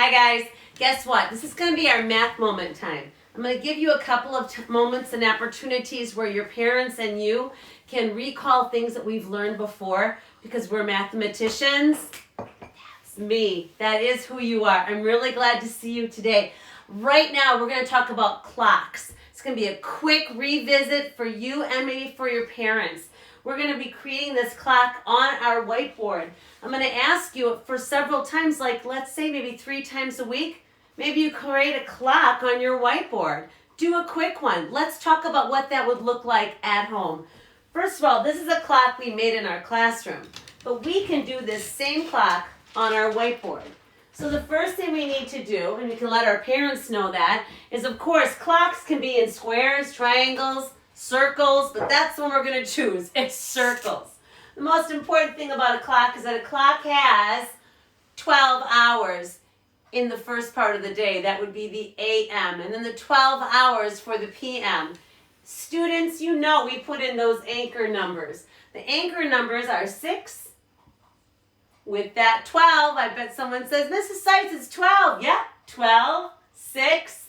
Hi guys, guess what? This is going to be our math moment time. I'm going to give you a couple of moments and opportunities where your parents and you can recall things that we've learned before because we're mathematicians. That's me. That is who you are. I'm really glad to see you today. Right now, we're going to talk about clocks. It's going to be a quick revisit for you and maybe for your parents. We're going to be creating this clock on our whiteboard. I'm going to ask you for several times, like let's say maybe 3 times a week. Maybe you create a clock on your whiteboard. Do a quick one. Let's talk about what that would look like at home. First of all, this is a clock we made in our classroom, but we can do this same clock on our whiteboard. So the first thing we need to do, and we can let our parents know that, is of course clocks can be in squares, triangles, circles, but that's the one we're going to choose. It's circles. The most important thing about a clock is that a clock has 12 hours in the first part of the day. That would be the AM, and then the 12 hours for the PM. Students, you know we put in those anchor numbers. The anchor numbers are 6. With that 12, I bet someone says, Mrs. Seitz, it's 12. Yep, 12, 6,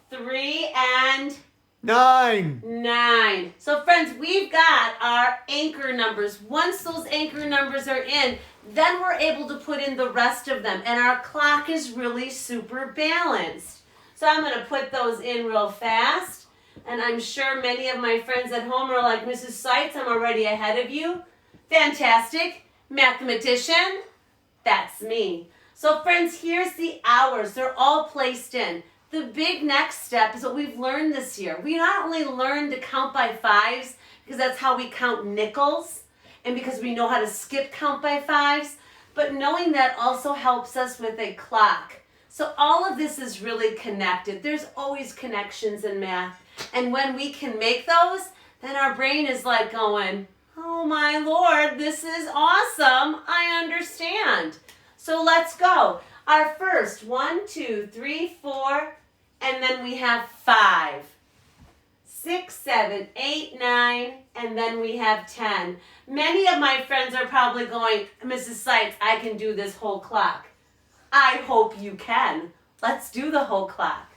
3, and 9. So friends, we've got our anchor numbers. Once those anchor numbers are in, then we're able to put in the rest of them. And our clock is really super balanced. So I'm going to put those in real fast. And I'm sure many of my friends at home are like, Mrs. Seitz, I'm already ahead of you. Fantastic. Mathematician. That's me. So friends, here's the hours. They're all placed in. The big next step is what we've learned this year. We not only learned to count by 5s, because that's how we count nickels, and because we know how to skip count by 5s, but knowing that also helps us with a clock. So all of this is really connected. There's always connections in math. And when we can make those, then our brain is like going, oh my Lord, this is awesome. I understand. So let's go. Our first 1, 2, 3, 4, and then we have 5, 6, 7, 8, 9, and then we have 10. Many of my friends are probably going, Mrs. Seitz, I can do this whole clock. I hope you can. Let's do the whole clock.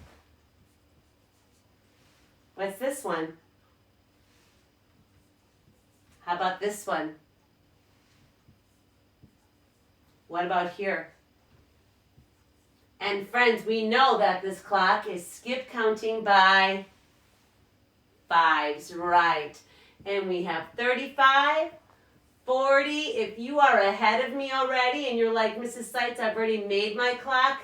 What's this one? How about this one? What about here? And friends, we know that this clock is skip counting by 5s, right? And we have 35, 40. If you are ahead of me already and you're like, Mrs. Seitz, I've already made my clock,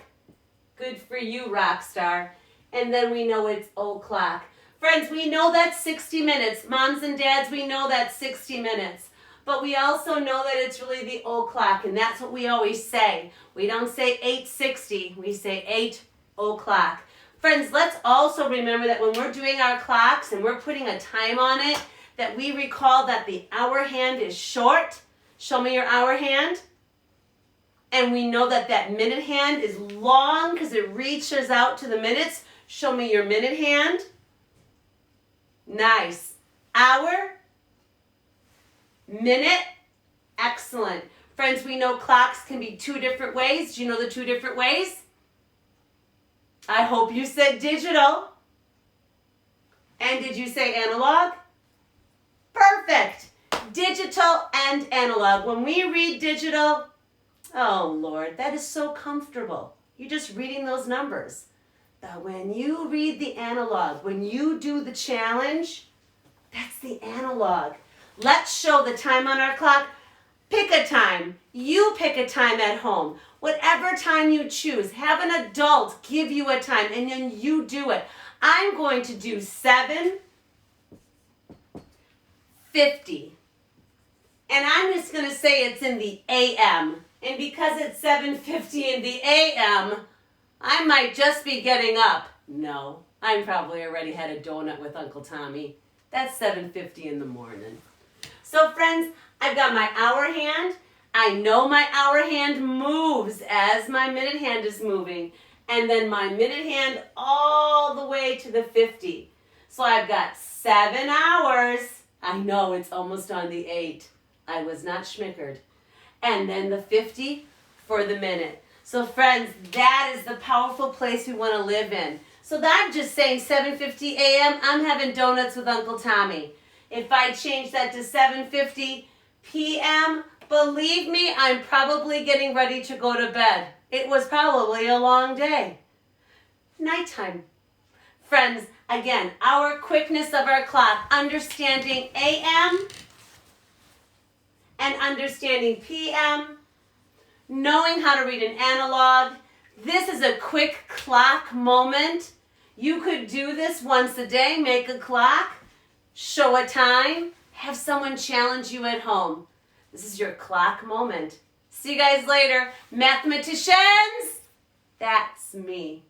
good for you, rock star. And then we know it's o'clock. Friends, we know that's 60 minutes. Moms and dads, we know that's 60 minutes. But we also know that it's really the o'clock, and that's what we always say. We don't say 8:60, we say 8 o'clock. Friends, let's also remember that when we're doing our clocks and we're putting a time on it, that we recall that the hour hand is short. Show me your hour hand. And we know that that minute hand is long because it reaches out to the minutes. Show me your minute hand. Nice. Hour. Minute. Excellent. Friends, we know clocks can be 2 different ways. Do you know the 2 different ways? I hope you said digital. And did you say analog? Perfect. Digital and analog. When we read digital, oh Lord, that is so comfortable. You're just reading those numbers. But when you read the analog, when you do the challenge, that's the analog. Let's show the time on our clock. Pick a time. You pick a time at home. Whatever time you choose. Have an adult give you a time and then you do it. I'm going to do 7:50. And I'm just going to say it's in the AM. And because it's 7:50 in the AM, I might just be getting up. No, I'm probably already had a donut with Uncle Tommy. That's 7:50 in the morning. So friends, I've got my hour hand. I know my hour hand moves as my minute hand is moving. And then my minute hand all the way to the 50. So I've got 7 hours. I know it's almost on the 8. I was not schmickered. And then the 50 for the minute. So friends, that is the powerful place we want to live in. So I'm just saying 7:50 a.m., I'm having donuts with Uncle Tommy. If I change that to 7:50 p.m., believe me, I'm probably getting ready to go to bed. It was probably a long day. Nighttime. Friends, again, our quickness of our clock, understanding a.m. and understanding p.m., knowing how to read an analog. This is a quick clock moment. You could do this once a day, make a clock, show a time, have someone challenge you at home. This is your clock moment. See you guys later. Mathematicians, that's me.